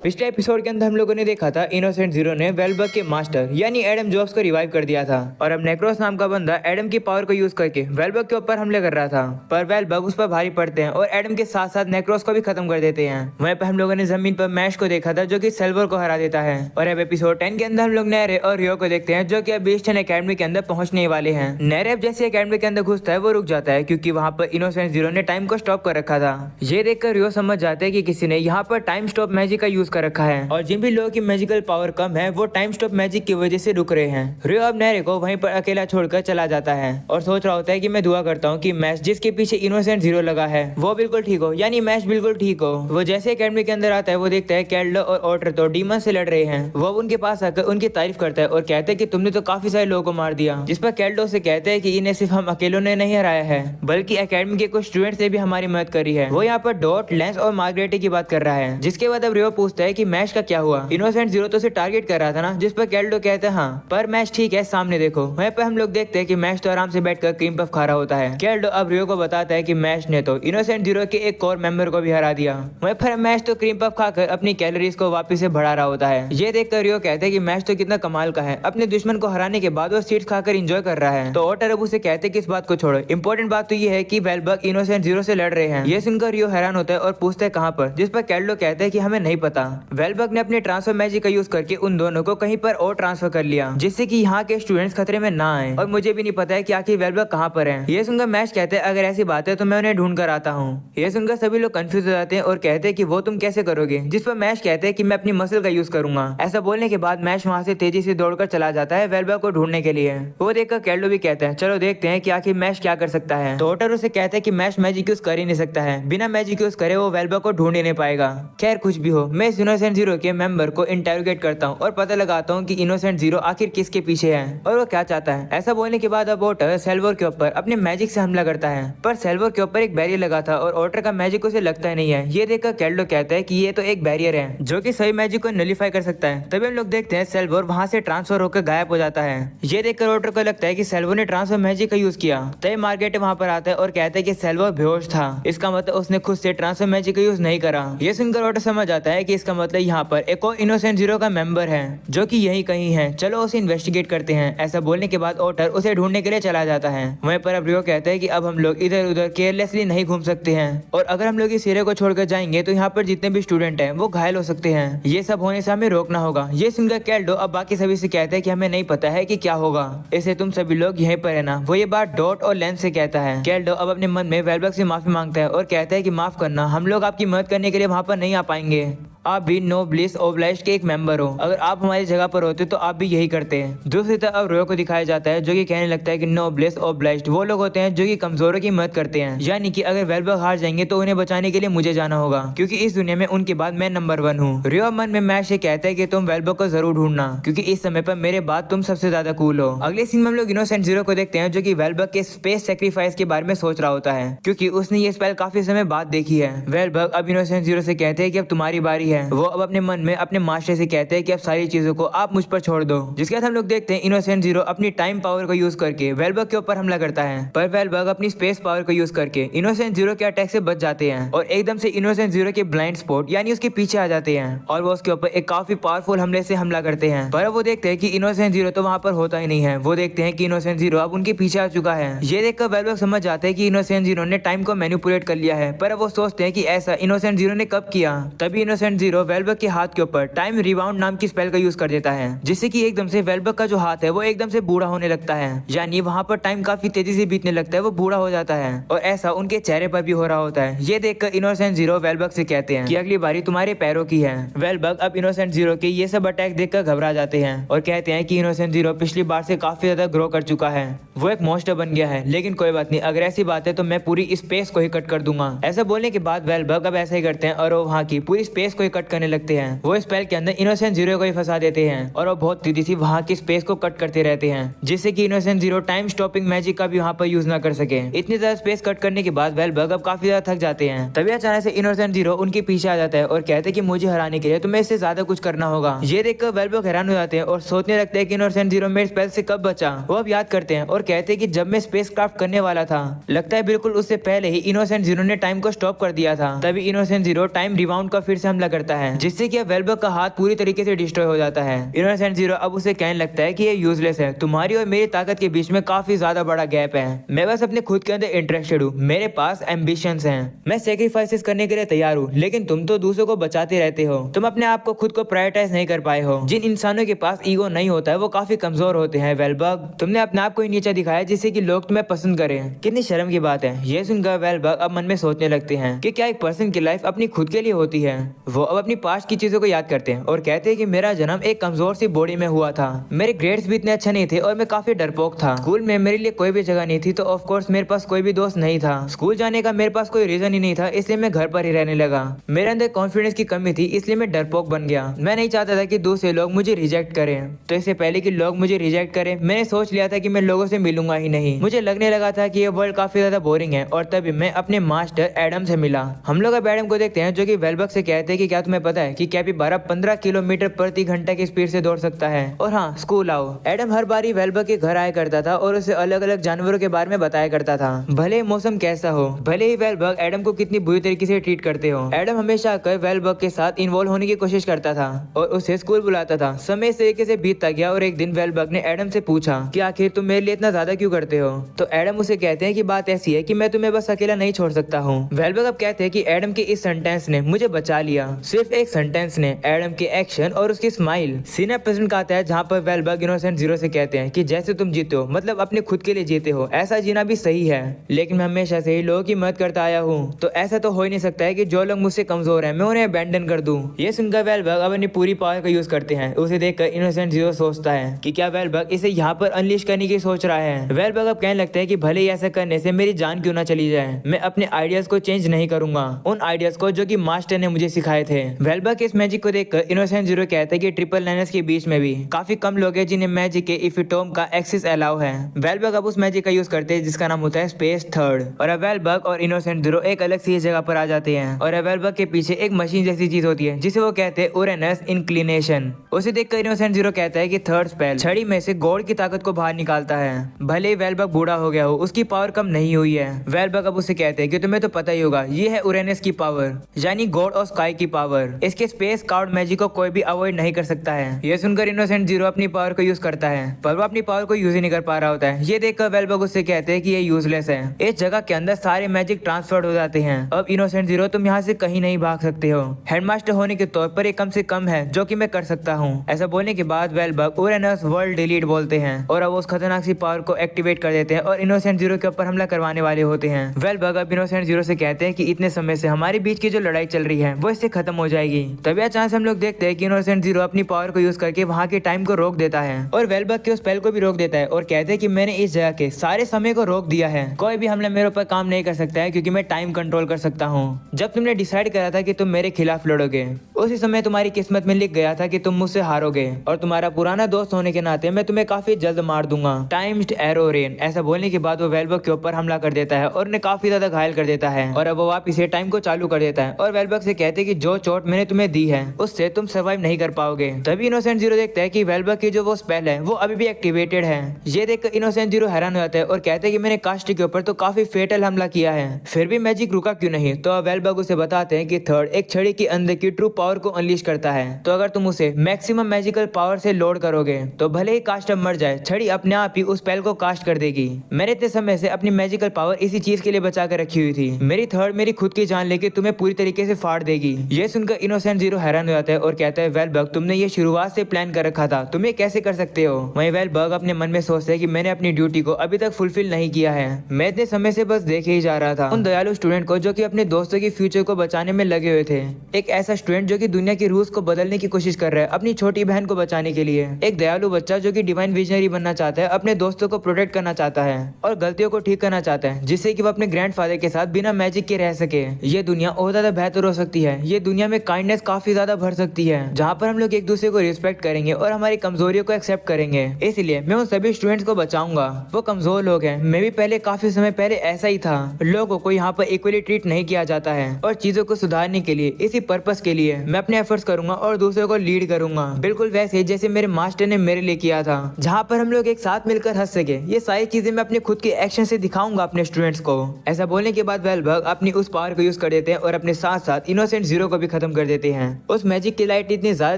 पिछले एपिसोड के अंदर हम लोगों ने देखा था इनोसेंट जीरो ने वेलबग के मास्टर यानी एडम जॉब्स को रिवाइव कर दिया था और अब नेक्रोस नाम का बंदा एडम की पावर को यूज करके वेलबग के ऊपर हमले कर रहा था। पर वेलबग उस पर भारी पड़ते हैं और एडम के साथ साथ नेक्रोस को भी खत्म कर देते हैं। वहीं पर हम लोगों ने जमीन पर मैश को देखा था जो कि सिल्वर को हरा देता है। और अब एपिसोड 10 के अंदर हम लोग नेरे और रियो को देखते हैं जो कि अब बीस्टन एकेडमी के अंदर पहुंचने वाले हैं। नेरे अब जैसे एकेडमी के अंदर घुसता है वो रुक जाता है क्योंकि वहां पर इनोसेंट जीरो ने टाइम को स्टॉप कर रखा था। ये देखकर रियो समझ जाते हैं कि किसी ने यहाँ पर टाइम स्टॉप मैजिक का यूज कर रखा है और जिन भी लोगों की मैजिकल पावर कम है वो टाइम स्टॉप मैजिक की वजह से रुक रहे हैं। रियो अब नेरे को वहीं पर अकेला छोड़कर चला जाता है और सोच रहा होता है कि मैं दुआ करता हूँ कि मैच जिसके पीछे इनोसेंट जीरो लगा है वो बिल्कुल ठीक हो, यानी मैच बिल्कुल ठीक हो। वो जैसे एकेडमी के अंदर आता है वो देखता है कैल्डो और ऑटर तो डीमन से लड़ रहे हैं। वो उनके पास आकर उनकी तारीफ करता है और कहते हैं कि तुमने तो काफी सारे लोगों को मार दिया। जिस पर कैल्डो से कहते हैं कि इन्हें सिर्फ हम अकेलों ने नहीं हराया है बल्कि एकेडमी के कुछ स्टूडेंट्स ने भी हमारी मदद करी है। वो यहाँ पर डॉट, लेंस और मार्गरेटी की बात कर रहा है। जिसके बाद अब रियो पूछता है कि मैच का क्या हुआ। इनोसेंट जीरो तो उसे टारगेट कर रहा था ना, जिस पर कैल्डो कहते हैं हाँ पर मैच ठीक है, सामने देखो। वहीं पर हम लोग देखते हैं कि मैच तो आराम से बैठकर क्रीम पफ खा रहा होता है। कैल्डो अब रियो को बताता है कि मैच ने तो इनोसेंट जीरो के एक कोर मेंबर को भी हरा दिया। वहीं पर मैच तो क्रीम पफ खाकर अपनी कैलोरीज को वापस से बढ़ा रहा होता है। ये देखकर रियो कहते हैं कि मैच तो कितना कमाल का है, अपने दुश्मन को हराने के बाद वो सीड्स खाकर एंजॉय कर रहा है। तो ऑटर अब उसे कहते हैं कि इस बात को छोड़ो, इंपॉर्टेंट बात तो ये है कि वेलबग इनोसेंट जीरो से लड़ रहे हैं। ये सुनकर रियो हैरान होता है और पूछता है कहां पर, जिस पर कैल्डो कहते हैं कि हमें नहीं पता। वेलबग ने अपने ट्रांसफर मैजिक का यूज करके उन दोनों को कहीं पर और ट्रांसफर कर लिया जिससे कि यहाँ के स्टूडेंट्स खतरे में ना आए और मुझे भी नहीं पता है कि आखिर वेलबग कहाँ पर है। ये सुनकर मैच कहते हैं अगर ऐसी बात है तो मैं उन्हें ढूंढ कर आता हूँ। ये सुनकर सभी लोग कंफ्यूज हो जाते हैं और कहते हैं कि वो तुम कैसे करोगे, जिस पर मैच कहते हैं कि मैं अपनी मसल का यूज करूंगा। ऐसा बोलने के बाद मैच वहाँ से तेजी से दौड़कर चला जाता है वेलबग को ढूंढने के लिए। वो देखकर कैल्डो भी कहते हैं चलो देखते हैं कि आखिर मैच क्या कर सकता है। तो ऑटर उसे कहते हैं कि मैच मैजिक यूज कर ही नहीं सकता है, बिना मैजिक यूज करे वो वेलबग को ढूंढ ही नहीं पाएगा। खैर कुछ भी हो, मैं इस इनोसेंट जीरो के मेंबर को इंटेरोगेट करता हूँ और पता लगाता हूँ कि इनोसेंट जीरो आखिर किसके पीछे है और वो क्या चाहता है। ऐसा बोलने के बाद अब ऑटर सेल्वर के ऊपर अपने मैजिक से हमला करता है पर सेल्वर के ऊपर एक बैरियर लगा था और ऑटर का मैजिक उसे लगता ही नहीं है। ये देखकर कैल्डो कहता है कि ये तो एक बैरियर है जो कि सभी मैजिक को नलिफाई कर सकता है। तभी हम लोग देखते हैं सेल्वर वहां से ट्रांसफर होकर गायब हो जाता है। ये देखकर ऑटर को लगता है कि सेल्वर ने ट्रांसफर मैजिक का यूज किया। तभी मार्गेट वहां पर आता है और कहता है कि सेल्वर बेहोश था, इसका मतलब उसने खुद से ट्रांसफर मैजिक का यूज नहीं करा। ये सुनकर ऑटर समझ आता है कि इसका मतलब यहाँ पर एक और इनोसेंट जीरो का मेंबर है जो कि यही कहीं है, चलो उसे इन्वेस्टिगेट करते हैं। ऐसा बोलने के बाद ऑटर उसे ढूंढने के लिए चला जाता है। वहीं पर अब रियो कहता है कि अब हम लोग इधर उधर केयरलेसली नहीं घूम सकते हैं और अगर हम लोग इस एरिया को छोड़कर जाएंगे तो यहाँ पर जितने भी स्टूडेंट हैं वो घायल हो सकते हैं, ये सब होने से हमें रोकना होगा। ये सुनकर कैल्डो अब बाकी सभी से कहता है कि हमें नहीं पता है कि क्या होगा, इससे तुम सभी लोग यहीं पर रहना। वो ये बात डॉट और लेंस से कहता है। कैल्डो अब अपने मन में वेलबग से माफी मांगता है और कहता है कि माफ करना, हम लोग आपकी मदद करने के लिए वहां पर नहीं आ पाएंगे। आप भी नोब्लिस ओब्लाइस्ट के एक मेंबर हो, अगर आप हमारी जगह पर होते तो आप भी यही करते हैं। दूसरी तरफ अब रियो को दिखाया जाता है जो कि कहने लगता है कि नोब्लिस ओब्लाइस्ट वो लोग होते हैं जो कि कमजोरों की मदद करते हैं, यानी कि अगर वेलबग हार जाएंगे तो उन्हें बचाने के लिए मुझे जाना होगा क्योंकि इस दुनिया में उनके बाद मैं नंबर 1 हूँ। रियो मन में मैच से कहता है कि तुम वेलबग को जरूर ढूंढना क्योंकि इस समय पर मेरे बाद तुम सबसे ज्यादा कूल हो। अगले सीन में हम लोग इनोसेंट जीरो को देखते हैं जो कि वेलबग के स्पेस सेक्रीफाइस के बारे में सोच रहा होता है क्योंकि उसने ये स्पेल काफी समय बाद देखी है। वेलबग अब इनोसेंट जीरो से कहते हैं कि अब तुम्हारी बारी है। वो अब अपने में अपने मास्टर से कहते हैं कि अब सारी चीजों को आप मुझ पर छोड़ दो। जिसके बाद हम लोग देखते हैं इनोसेंट जीरो अपनी टाइम पावर को यूज करके वेलबग के ऊपर हमला करता है पर वेलबग अपनी स्पेस पावर को यूज करके इनोसेंट जीरो के अटैक से बच जाते हैं और एकदम से इनोसेंट जीरो के ब्लाइंड स्पॉट यानी उसके पीछे आ जाते हैं और वो उसके ऊपर एक काफी पावरफुल हमले से हमला करते हैं। पर वो देखते हैं कि इनोसेंट जीरो तो वहां पर होता ही नहीं है। वो देखते हैं कि इनोसेंट जीरो अब उनके पीछे आ चुका है। ये देखकर वेलबग समझ जाते हैं कि इनोसेंट जीरो ने टाइम को मैनिपुलेट कर लिया है पर वो सोचते हैं कि ऐसा इनोसेंट जीरो ने कब किया। तभी इनोसेंट जीरो वेलबग के हाथ के ऊपर टाइम रिबाउंड नाम की स्पेल का यूज कर देता है जिससे कि एकदम से वेलबग का जो हाथ है वो एकदम से बूढ़ा होने लगता है, यानी वहां पर टाइम काफी तेजी से बीतने लगता है, वो बूढ़ा हो जाता है और ऐसा उनके चेहरे पर भी हो रहा होता है। ये देखकर इनोसेंट जीरो वेलबग से कहते हैं कि अगली बारी तुम्हारे पैरों की है। वेलबग अब इनोसेंट जीरो के ये सब अटैक देखकर घबरा जाते हैं और कहते हैं कि इनोसेंट जीरो पिछली बार से काफी ज्यादा ग्रो कर चुका है, वो एक मॉन्स्टर बन गया है। लेकिन कोई बात नहीं, अगर ऐसी बात है तो मैं पूरी स्पेस को ही कट कर दूंगा। ऐसा बोलने के बाद वेलबग अब ऐसा ही करते हैं और वो वहाँ की पूरी स्पेस को ही कट करने लगते हैं। वो स्पेल के अंदर इनोसेंट जीरो को ही फंसा देते हैं और वो बहुत तेजी से वहाँ की स्पेस को कट करते रहते हैं जिससे कि innocent zero time stopping magic का भी वहाँ पर यूज ना कर सके। इतनी ज्यादा स्पेस कट करने के बाद वेलबग अब काफी ज्यादा थक जाते हैं। तभी अचानक से इनोसेंट जीरो उनके पीछे आ जाता है और कहते हैं कि मुझे हराने के लिए तुम्हें इससे ज्यादा कुछ करना होगा। ये देखकर वेलबग हैरान हो जाते हैं और सोचने लगते हैं कि इनोसेंट जीरो मेरे स्पेल से कब बचा। वो अब याद करते हैं और कहते हैं कि जब मैं स्पेस क्राफ्ट करने वाला था, लगता है बिल्कुल उससे पहले ही इनोसेंट जीरो ने टाइम को स्टॉप कर दिया था। तभी इनोसेंट जीरो टाइम रिबाउंड का फिर से हमला करता है, जिससे कि वेलबग का हाथ पूरी तरीके से डिस्ट्रॉय हो जाता है। इनोसेंट जीरो अब उसे कहने लगता है कि ये यूजलेस है, तुम्हारी और मेरी ताकत के बीच में काफी ज्यादा बड़ा गैप है। मैं बस अपने खुद के अंदर इंटरेस्टेड हूँ, मेरे पास एम्बिशंस हैं, मैं सेक्रीफाइसेस करने के लिए तैयार हूँ, लेकिन तुम तो दूसरों को बचाते रहते हो, तुम अपने आप को खुद को प्रायोरिटाइज नहीं कर पाए हो। जिन इंसानों के पास ईगो नहीं होता है वो काफी कमजोर होते हैं वेलबग, तुमने अपने आप को ही नीचा दिखाया जिससे कि लोग तुम्हें पसंद करें। कितनी शर्म की बात है। ये सुनकर वेलबग अब मन में सोचने लगते हैं कि क्या एक पर्सन की लाइफ अपनी खुद के लिए होती है। वो अब अपनी पास्ट की चीजों को याद करते हैं और कहते हैं कि मेरा जन्म एक कमजोर सी बॉडी में हुआ था, मेरे ग्रेड्स भी इतने अच्छे नहीं थे और मैं काफी डरपोक था। स्कूल में मेरे लिए कोई भी जगह नहीं थी, तो ऑफ कोर्स मेरे पास कोई भी दोस्त नहीं था। स्कूल जाने का मेरे पास कोई रीजन ही नहीं था, इसलिए मैं घर पर ही रहने लगा। मेरे अंदर कॉन्फिडेंस की कमी थी, इसलिए मैं डरपोक बन गया। मैं नहीं चाहता था कि दूसरे लोग मुझे रिजेक्ट करें, तो इससे पहले कि लोग मुझे रिजेक्ट करें मैंने सोच लिया था कि मैं लोगों से मिलूंगा ही नहीं। मुझे लगने लगा था कि ये वर्ल्ड काफी ज्यादा बोरिंग है, और तभी मैं अपने मास्टर एडम से मिला। हम लोग अब एडम को देखते हैं जो कि वेलबग से कहते हैं कि क्या तुम्हें पता है कि कैपिबारा 15 किलोमीटर प्रति घंटा की स्पीड से दौड़ सकता है, और हाँ स्कूल आओ। एडम हर बारी वेलबग के घर आया करता था और उसे अलग अलग जानवरों के बारे में बताया करता था, भले मौसम कैसा हो, भले ही वेलबग एडम को कितनी बुरी तरीके से ट्रीट करते हो। एडम हमेशा आकर वेलबग के साथ इन्वॉल्व होने की कोशिश करता था और उसे स्कूल बुलाता था। समय इस तरीके से बीतता गया और एक दिन वेलबग ने एडम से पूछा कि आखिर तुम मेरे लिए इतना ज्यादा क्यों करते हो। तो एडम उसे कहते हैं कि बात ऐसी है कि मैं तुम्हें बस अकेला नहीं छोड़ सकता हूँ। वेलबग अब कहते हैं कि एडम के इस सेंटेंस ने मुझे बचा लिया, सिर्फ एक सेंटेंस ने। एडम के एक्शन और उसकी स्माइल सीन एपिसोड का आता है जहाँ पर वेलबग इनोसेंट जीरो से कहते हैं कि जैसे तुम जीते हो मतलब अपने खुद के लिए जीते हो, ऐसा जीना भी सही है, लेकिन मैं हमेशा से ही लोगों की मदद करता आया हूँ, तो ऐसा तो हो ही नहीं सकता है कि जो लोग मुझसे कमजोर हैं मैं उन्हें अबैंडन कर दूं। ये सुनकर वेलबग अब अपनी पूरी पावर का यूज करते हैं। उसे देखकर इनोसेंट जीरो सोचता है कि क्या वेलबग इसे यहाँ पर अनलीश करने की सोच रहा है। वेलबग अब कहने लगता है कि भले ही ऐसा करने से मेरी जान क्यों ना चली जाए, मैं अपने आइडियाज को चेंज नहीं करूंगा, उन आइडियाज को जो कि मास्टर ने मुझे सिखाए थे। वेलबग के इस मैजिक को देखकर इनोसेंट जीरो कहता है कि ट्रिपल लाइनर्स के बीच में भी काफी कम लोग हैं जिन्हें मैजिक के इफिटोम का एक्सेस अलाउ है। वेलबग अब उस मैजिक का यूज करते हैं जिसका नाम होता है स्पेस थर्ड, और अब वेलबग और इनोसेंट जीरो एक अलग सी जगह पर आ जाते हैं और वेलबग के पीछे एक मशीन जैसी चीज होती है जिसे वो कहते हैं उरेनस इंक्लिनेशन। उसे देखकर इनोसेंट जीरो कहता है कि थर्ड स्पेल छड़ी में से गॉड की ताकत को बाहर निकालता है। भले ही वेलबग बूढ़ा हो गया हो, उसकी पावर कम नहीं हुई है। वेलबग अब उसे कहते हैं कि तुम्हें तो पता ही होगा, ये है उरेनस की पावर, यानी गॉड ऑफ स्काई की पावर। इसके स्पेस कार्ड मैजिक को कोई भी अवॉइड नहीं कर सकता है। ये सुनकर इनोसेंट जीरो अपनी पावर को यूज करता है, पर वो अपनी पावर को यूज ही नहीं कर पा रहा होता है। ये देखकर वेलबग उससे कहते हैं कि ये यूजलेस है, इस जगह के अंदर सारे मैजिक ट्रांसफर हो जाते हैं। अब इनोसेंट जीरो तुम यहाँ से कहीं नहीं भाग सकते हो, हेडमास्टर होने के तौर पर ये कम से कम है जो कि मैं कर सकता हूँ। ऐसा बोलने के बाद वेलबग उरेनस वर्ल्ड डिलीट बोलते हैं और अब उस खतरनाक सी पावर को एक्टिवेट कर देते हैं और इनोसेंट जीरो के ऊपर हमला करवाने वाले होते हैं। वेलबग अब इनोसेंट जीरो से कहते हैं कि इतने समय से हमारे बीच की जो लड़ाई चल रही है वो इससे खत्म हो जाएगी। तभी अचानक हम लोग देखते हैं कि इनोसेंट जीरो अपनी पावर को यूज करके वहाँ के टाइम को रोक देता है और वेलबग के उस स्पेल को भी रोक देता है और कहते हैं कि मैंने इस जगह के सारे समय को रोक दिया है, कोई भी हमला मेरे ऊपर काम नहीं कर सकता है क्योंकि मैं टाइम कंट्रोल कर सकता हूँ। जब तुमने डिसाइड करा था कि तुम मेरे खिलाफ लड़ोगे, उसी समय तुम्हारी किस्मत में लिख गया था कि तुम मुझसे हारोगे, और तुम्हारा पुराना दोस्त होने के नाते मैं तुम्हें काफी जल्द मार दूंगा। Timed arrow rain. ऐसा बोलने के बाद वो वेलबग के ऊपर हमला कर देता है और उन्हें काफी ज्यादा घायल कर देता है और अब वो वापिस ये टाइम को चालू कर देता है और वेलबग से कहते हैं कि जो चोट मैंने तुम्हें दी है उससे तुम सर्वाइव नहीं कर पाओगे। तभी इनोसेंट जीरो देखता है कि वेलबग की जो वो स्पेल है वो अभी भी एक्टिवेटेड है। ये देखकर इनोसेंट जीरो हैरान हो जाता है और कहते हैं कि मैंने कास्ट के ऊपर तो काफी फेटल हमला किया है, फिर भी मैजिक रुका क्यों नहीं। तो वेलबग उसे बताते हैं कि थर्ड एक छड़ी के अंदर की ट्रू पावर को अनलीश करता है, तो अगर तुम उसे मैक्सिमम मैजिकल पावर से लोड करोगे तो भले ही कास्टर मर जाए, छड़ी अपने आप ही उस स्पेल को कास्ट कर देगी। मैंने इतने समय से अपनी मैजिकल पावर इसी चीज के लिए बचा कर रखी हुई थी, मेरी थर्ड मेरी खुद की जान लेके तुम्हें पूरी तरीके से फाड़ देगी। ये सुनकर इनोसेंट जीरो हैरान हो जाता है और कहता है वेलबग तुमने ये शुरुआत से प्लान कर रखा था, तुम ये कैसे कर सकते हो। वहीं वेलबग अपने मन में सोचता है कि मैंने अपनी ड्यूटी को अभी तक फुलफिल नहीं किया है, मैं इतने समय से बस देखे ही जा रहा था उन दयालु स्टूडेंट को जो कि अपने दोस्तों की फ्यूचर को बचाने में लगे हुए थे। एक ऐसा स्टूडेंट जो कि दुनिया की रूल्स को बदलने की कोशिश कर रहा है अपनी छोटी बहन को बचाने के लिए। एक दयालु बच्चा जो कि डिवाइन विजनरी बनना चाहता है, अपने दोस्तों को प्रोटेक्ट करना चाहता है और गलतियों को ठीक करना चाहता है जिससे कि वो अपने ग्रैंडफादर के साथ बिना मैजिक के रह सके। ये दुनिया और ज्यादा बेहतर हो सकती है, ये दुनिया में काइंडनेस काफी ज्यादा भर सकती है जहाँ पर हम लोग एक दूसरे को रिस्पेक्ट करेंगे और हमारी कमजोरियों को एक्सेप्ट करेंगे। इसलिए मैं उन सभी स्टूडेंट्स को बचाऊंगा, वो कमजोर लोग हैं, मैं भी पहले काफी समय पहले ऐसा ही था। लोगों को यहाँ पर इक्वली ट्रीट नहीं किया जाता है और चीजों को सुधारने के लिए इसी पर्पस के लिए मैं अपने एफर्ट्स करूंगा और दूसरों को लीड करूंगा, बिल्कुल वैसे जैसे मेरे मास्टर ने मेरे लिए किया था, जहाँ पर हम लोग एक साथ मिलकर हंस सके। ये सारी चीजें मैं अपने खुद के एक्शन से दिखाऊंगा अपने स्टूडेंट्स को। ऐसा बोलने के बाद वेलबग अपनी उस पावर को यूज कर देते हैं और अपने साथ साथ इनोसेंट जीरो को भी भी खत्म कर देते हैं। उस मैजिक की लाइट इतनी ज्यादा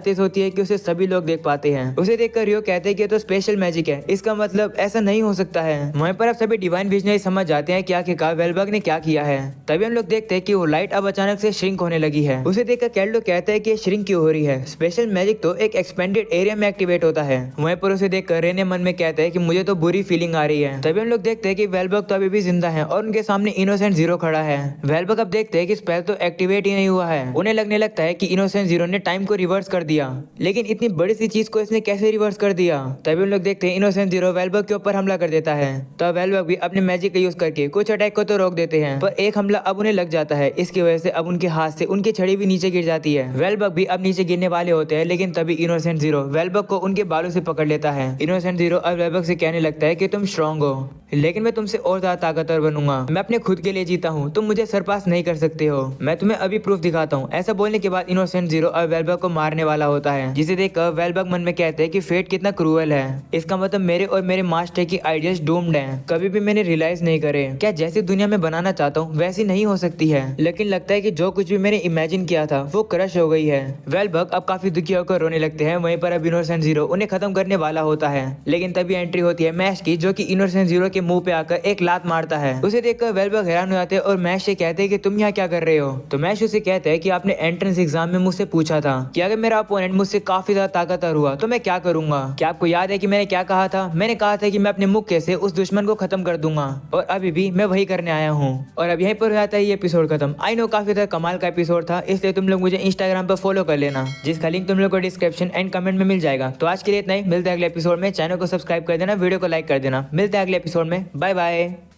तेज होती है कि उसे सभी लोग देख पाते हैं। उसे देखकर रियो कहते हैं कि ये तो स्पेशल मैजिक है, इसका मतलब ऐसा नहीं हो सकता है। वहीं पर अब सभी डिवाइन विजनरी समझ जाते हैं कि आखिरकार वेलबग ने क्या किया है। तभी हम लोग देखते हैं कि वो लाइट अब अचानक से श्रिंक होने लगी है। उसे देखकर कैल्डो कहता है कि श्रिंक क्यों हो रही है, स्पेशल मैजिक तो एक एक्सपेंडेड एरिया में एक्टिवेट होता है। वहीं पर उसे देखकर रेने मन में कहता है कि मुझे तो बुरी फीलिंग आ रही है। तभी हम लोग देखते हैं कि वेलबग तो अभी भी जिंदा है और उनके सामने इनोसेंट जीरो खड़ा है। वेलबग अब देखते हैं कि स्पेल तो एक्टिवेट ही नहीं हुआ है। उन्हें लगने लगता है कि इनोसेंट जीरो ने टाइम को रिवर्स कर दिया, लेकिन इतनी बड़ी सी चीज को इसने कैसे रिवर्स कर दिया। तभी हम लोग देखते हैं इनोसेंट जीरो वेलबग के ऊपर हमला कर देता है। तो वेलबग भी अपने मैजिक का यूज करके कुछ अटैक को तो रोक देते हैं, पर एक हमला अब उन्हें लग जाता है। इसकी वजह से अब उनके हाथ से उनकी छड़ी भी नीचे गिर जाती है। वेलबग भी अब नीचे गिरने वाले होते हैं, लेकिन तभी इनोसेंट जीरो वेलबग को उनके बालों से पकड़ लेता है। इनोसेंट जीरो अब वेलबग से कहने लगता है कि तुम स्ट्रांग हो, लेकिन मैं तुमसे और ज्यादा ताकतवर बनूंगा। मैं अपने खुद के लिए जीता हूँ, तुम मुझे सरपास नहीं कर सकते हो। मैं तुम्हें अभी प्रूफ दिखाता हूँ। ऐसा बोलने के बाद इनोसेंट जीरो अब वेलबग को मारने वाला होता है, जिसे देखकर वेलबग मन में कहते हैं कि फेट कितना क्रूअल है। इसका मतलब मेरे और मेरे मास्टर की आइडियाज डूम्ड हैं, कभी भी मैंने रियलाइज नहीं करे। क्या जैसी दुनिया में बनाना चाहता हूँ वैसी नहीं हो सकती है, लेकिन लगता है कि जो कुछ भी मैंने इमेजिन किया था वो क्रश हो गई है। वेलबग अब काफी दुखी होकर रोने लगते हैं। वहीं पर अब इनोसेंट जीरो उन्हें खत्म करने वाला होता है, लेकिन तभी एंट्री होती है मैश की, जो कि इनोसेंट जीरो के मुंह पे आकर एक लात मारता है। उसे देखकर वेलबग हैरान हो जाते हैं और मैश से कहते हैं कि तुम यहाँ क्या कर रहे हो। तो मैश उसे कहता है कि आपने एंट्रेंस एग्जाम में मुझसे पूछा था कि अगर मेरा अपोनेंट मुझसे काफी ज्यादा ताकतवर हुआ तो मैं क्या करूंगा। क्या आपको याद है कि मैंने क्या कहा था? मैंने कहा था कि मैं अपने मुक्के से उस दुश्मन को खत्म कर दूंगा, और अभी भी मैं वही करने आया हूँ। और अब यहीं पर हो जाता है ये एपिसोड खत्म। आई नो काफी ज्यादा कमाल का एपिसोड था, इसलिए तुम लोग मुझे इंस्टाग्राम पर फॉलो कर लेना, जिसका लिंक तुम लोग को डिस्क्रिप्शन एंड कमेंट में मिल जाएगा। तो आज के लिए इतना ही, मिलते हैं अगले एपिसोड में। चैनल को सब्सक्राइब कर देना, वीडियो को लाइक कर देना। मिलते हैं अगले एपिसोड में, बाय बाय।